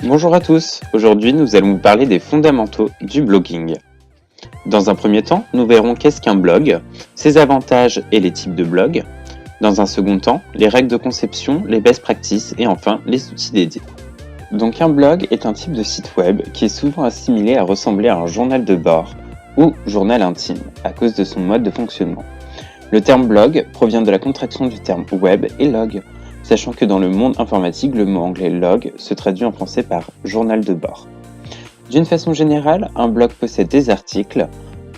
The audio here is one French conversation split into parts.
Bonjour à tous, aujourd'hui nous allons vous parler des fondamentaux du blogging. Dans un premier temps, nous verrons qu'est-ce qu'un blog, ses avantages et les types de blogs. Dans un second temps, les règles de conception, les best practices et enfin les outils dédiés. Donc un blog est un type de site web qui est souvent assimilé à ressembler à un journal de bord ou journal intime à cause de son mode de fonctionnement. Le terme blog provient de la contraction du terme web et log, sachant que dans le monde informatique, le mot anglais log se traduit en français par journal de bord. D'une façon générale, un blog possède des articles,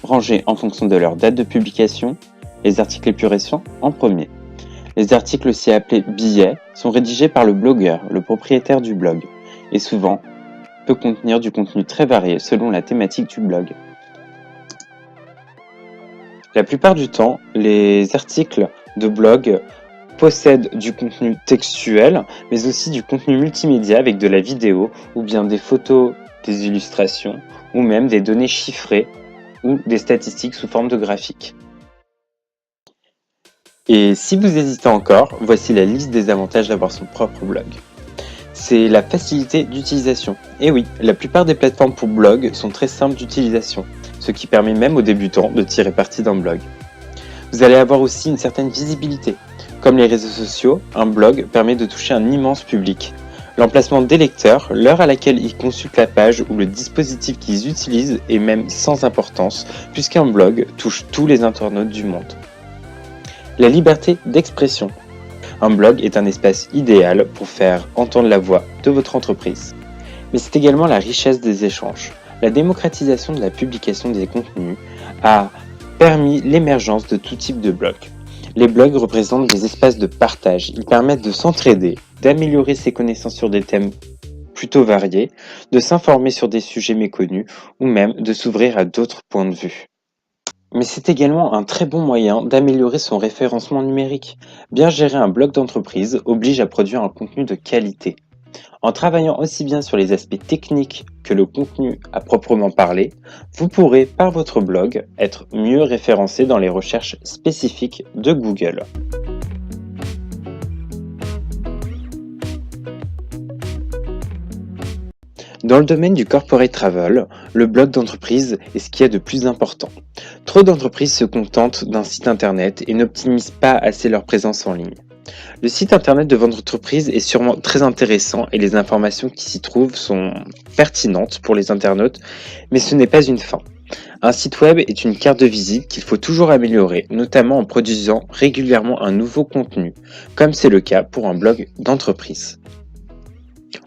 rangés en fonction de leur date de publication, les articles les plus récents en premier. Les articles aussi appelés billets sont rédigés par le blogueur, le propriétaire du blog, et souvent peut contenir du contenu très varié selon la thématique du blog. La plupart du temps, les articles de blog possèdent du contenu textuel, mais aussi du contenu multimédia avec de la vidéo, ou bien des photos, des illustrations, ou même des données chiffrées, ou des statistiques sous forme de graphiques. Et si vous hésitez encore, voici la liste des avantages d'avoir son propre blog. C'est la facilité d'utilisation. Et oui, la plupart des plateformes pour blog sont très simples d'utilisation, ce qui permet même aux débutants de tirer parti d'un blog. Vous allez avoir aussi une certaine visibilité. Comme les réseaux sociaux, un blog permet de toucher un immense public. L'emplacement des lecteurs, l'heure à laquelle ils consultent la page ou le dispositif qu'ils utilisent est même sans importance, puisqu'un blog touche tous les internautes du monde. La liberté d'expression. Un blog est un espace idéal pour faire entendre la voix de votre entreprise. Mais c'est également la richesse des échanges. La démocratisation de la publication des contenus a permis l'émergence de tout type de blogs. Les blogs représentent des espaces de partage. Ils permettent de s'entraider, d'améliorer ses connaissances sur des thèmes plutôt variés, de s'informer sur des sujets méconnus ou même de s'ouvrir à d'autres points de vue. Mais c'est également un très bon moyen d'améliorer son référencement numérique. Bien gérer un blog d'entreprise oblige à produire un contenu de qualité. En travaillant aussi bien sur les aspects techniques que le contenu à proprement parler, vous pourrez, par votre blog, être mieux référencé dans les recherches spécifiques de Google. Dans le domaine du corporate travel, le blog d'entreprise est ce qu'il y a de plus important. Trop d'entreprises se contentent d'un site internet et n'optimisent pas assez leur présence en ligne. Le site internet de votre entreprise est sûrement très intéressant et les informations qui s'y trouvent sont pertinentes pour les internautes, mais ce n'est pas une fin. Un site web est une carte de visite qu'il faut toujours améliorer, notamment en produisant régulièrement un nouveau contenu, comme c'est le cas pour un blog d'entreprise.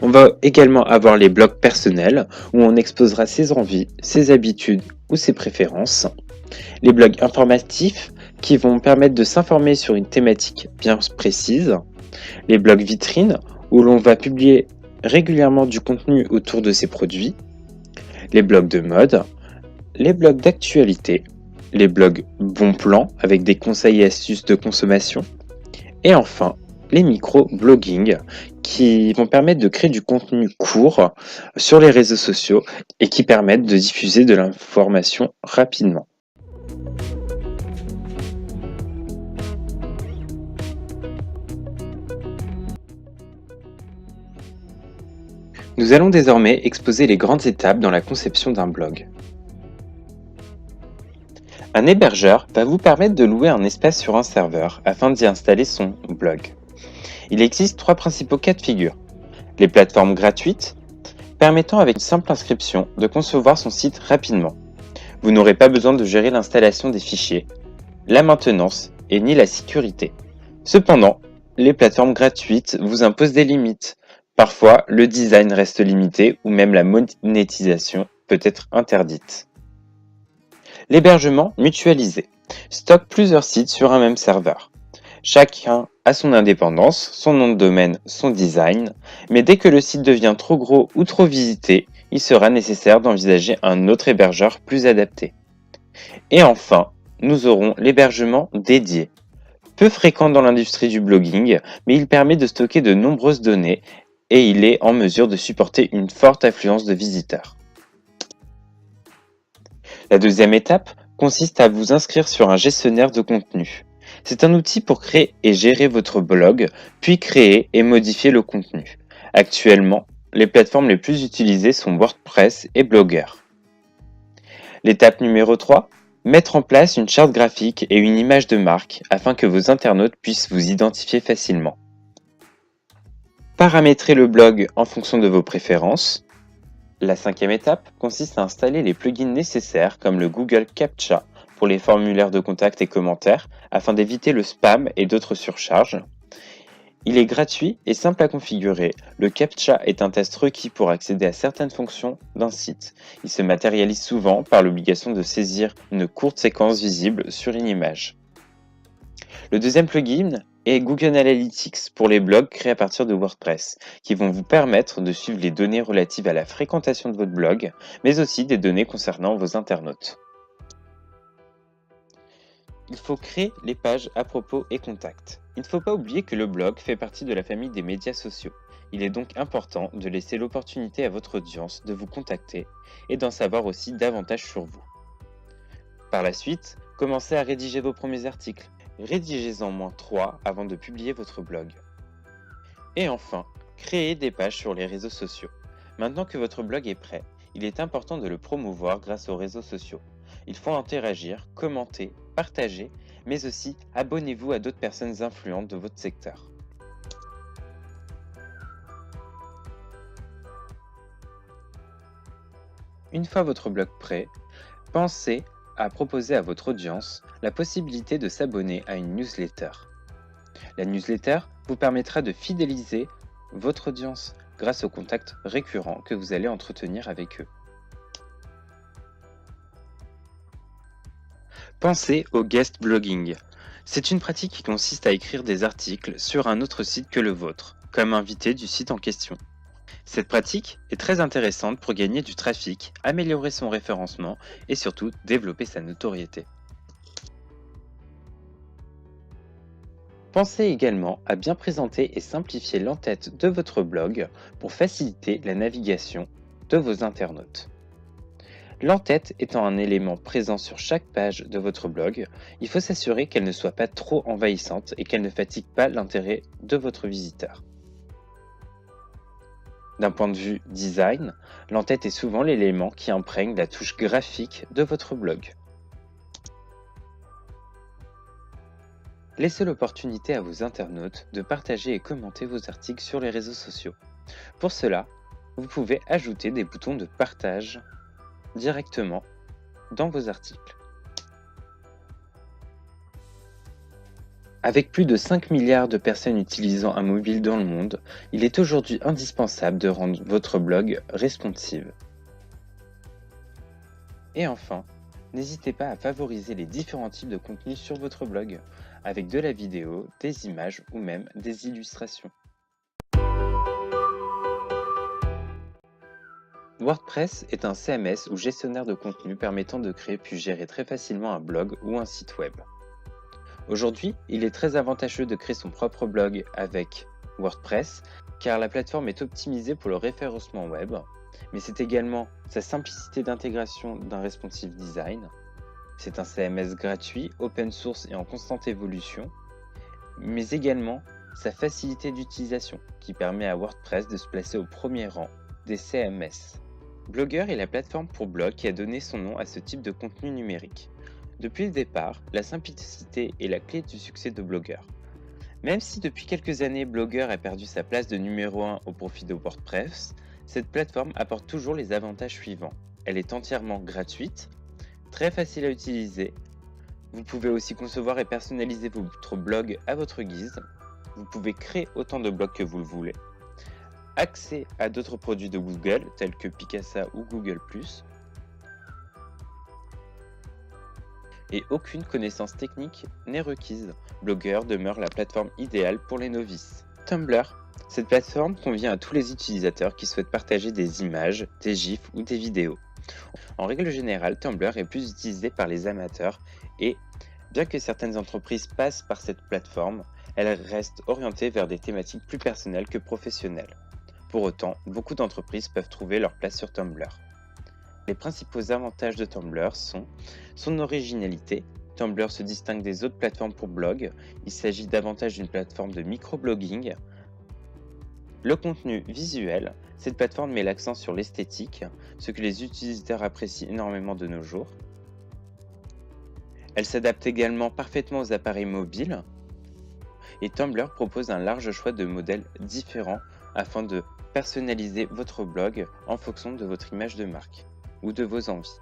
On va également avoir les blogs personnels, où on exposera ses envies, ses habitudes ou ses préférences. Les blogs informatifs, qui vont permettre de s'informer sur une thématique bien précise. Les blogs vitrines, où l'on va publier régulièrement du contenu autour de ses produits. Les blogs de mode, les blogs d'actualité, les blogs bons plans avec des conseils et astuces de consommation. Et enfin, les micro-blogging qui vont permettre de créer du contenu court sur les réseaux sociaux et qui permettent de diffuser de l'information rapidement. Nous allons désormais exposer les grandes étapes dans la conception d'un blog. Un hébergeur va vous permettre de louer un espace sur un serveur afin d'y installer son blog. Il existe trois principaux cas de figure. Les plateformes gratuites, permettant avec une simple inscription de concevoir son site rapidement. Vous n'aurez pas besoin de gérer l'installation des fichiers, la maintenance et ni la sécurité. Cependant, les plateformes gratuites vous imposent des limites. Parfois, le design reste limité ou même la monétisation peut être interdite. L'hébergement mutualisé stocke plusieurs sites sur un même serveur. Chacun a son indépendance, son nom de domaine, son design, mais dès que le site devient trop gros ou trop visité, il sera nécessaire d'envisager un autre hébergeur plus adapté. Et enfin, nous aurons l'hébergement dédié. Peu fréquent dans l'industrie du blogging, mais il permet de stocker de nombreuses données et il est en mesure de supporter une forte affluence de visiteurs. La deuxième étape consiste à vous inscrire sur un gestionnaire de contenu. C'est un outil pour créer et gérer votre blog, puis créer et modifier le contenu. Actuellement, les plateformes les plus utilisées sont WordPress et Blogger. L'étape numéro 3, mettre en place une charte graphique et une image de marque afin que vos internautes puissent vous identifier facilement. Paramétrer le blog en fonction de vos préférences. La 5e étape consiste à installer les plugins nécessaires comme le Google CAPTCHA pour les formulaires de contact et commentaires afin d'éviter le spam et d'autres surcharges. Il est gratuit et simple à configurer. Le CAPTCHA est un test requis pour accéder à certaines fonctions d'un site. Il se matérialise souvent par l'obligation de saisir une courte séquence visible sur une image. Le deuxième plugin est Google Analytics pour les blogs créés à partir de WordPress, qui vont vous permettre de suivre les données relatives à la fréquentation de votre blog, mais aussi des données concernant vos internautes. Il faut créer les pages à propos et contacts. Il ne faut pas oublier que le blog fait partie de la famille des médias sociaux. Il est donc important de laisser l'opportunité à votre audience de vous contacter et d'en savoir aussi davantage sur vous. Par la suite, commencez à rédiger vos premiers articles. Rédigez-en moins 3 avant de publier votre blog. Et enfin, créez des pages sur les réseaux sociaux. Maintenant que votre blog est prêt, il est important de le promouvoir grâce aux réseaux sociaux. Il faut interagir, commenter, partager, mais aussi abonnez-vous à d'autres personnes influentes de votre secteur. Une fois votre blog prêt, pensez à proposer à votre audience la possibilité de s'abonner à une newsletter. La newsletter vous permettra de fidéliser votre audience grâce aux contacts récurrents que vous allez entretenir avec eux. Pensez au guest blogging. C'est une pratique qui consiste à écrire des articles sur un autre site que le vôtre, comme invité du site en question. Cette pratique est très intéressante pour gagner du trafic, améliorer son référencement et surtout développer sa notoriété. Pensez également à bien présenter et simplifier l'entête de votre blog pour faciliter la navigation de vos internautes. L'entête étant un élément présent sur chaque page de votre blog, il faut s'assurer qu'elle ne soit pas trop envahissante et qu'elle ne fatigue pas l'intérêt de votre visiteur. D'un point de vue design, l'entête est souvent l'élément qui imprègne la touche graphique de votre blog. Laissez l'opportunité à vos internautes de partager et commenter vos articles sur les réseaux sociaux. Pour cela, vous pouvez ajouter des boutons de partage directement dans vos articles. Avec plus de 5 milliards de personnes utilisant un mobile dans le monde, il est aujourd'hui indispensable de rendre votre blog responsive. Et enfin, n'hésitez pas à favoriser les différents types de contenus sur votre blog, avec de la vidéo, des images ou même des illustrations. WordPress est un CMS ou gestionnaire de contenu permettant de créer puis gérer très facilement un blog ou un site web. Aujourd'hui, il est très avantageux de créer son propre blog avec WordPress car la plateforme est optimisée pour le référencement web, mais c'est également sa simplicité d'intégration d'un responsive design. C'est un CMS gratuit, open source et en constante évolution, mais également sa facilité d'utilisation qui permet à WordPress de se placer au premier rang des CMS. Blogger est la plateforme pour blog qui a donné son nom à ce type de contenu numérique. Depuis le départ, la simplicité est la clé du succès de Blogger. Même si depuis quelques années Blogger a perdu sa place de numéro 1 au profit de WordPress, cette plateforme apporte toujours les avantages suivants. Elle est entièrement gratuite, très facile à utiliser. Vous pouvez aussi concevoir et personnaliser votre blog à votre guise. Vous pouvez créer autant de blogs que vous le voulez. Accès à d'autres produits de Google tels que Picasa ou Google+. Et aucune connaissance technique n'est requise. Blogger demeure la plateforme idéale pour les novices. Tumblr. Cette plateforme convient à tous les utilisateurs qui souhaitent partager des images, des gifs ou des vidéos. En règle générale, Tumblr est plus utilisé par les amateurs et, bien que certaines entreprises passent par cette plateforme, elle reste orientée vers des thématiques plus personnelles que professionnelles. Pour autant, beaucoup d'entreprises peuvent trouver leur place sur Tumblr. Les principaux avantages de Tumblr sont son originalité. Tumblr se distingue des autres plateformes pour blog. Il s'agit davantage d'une plateforme de microblogging. Le contenu visuel. Cette plateforme met l'accent sur l'esthétique, ce que les utilisateurs apprécient énormément de nos jours. Elle s'adapte également parfaitement aux appareils mobiles. Et Tumblr propose un large choix de modèles différents afin de personnaliser votre blog en fonction de votre image de marque ou de vos envies.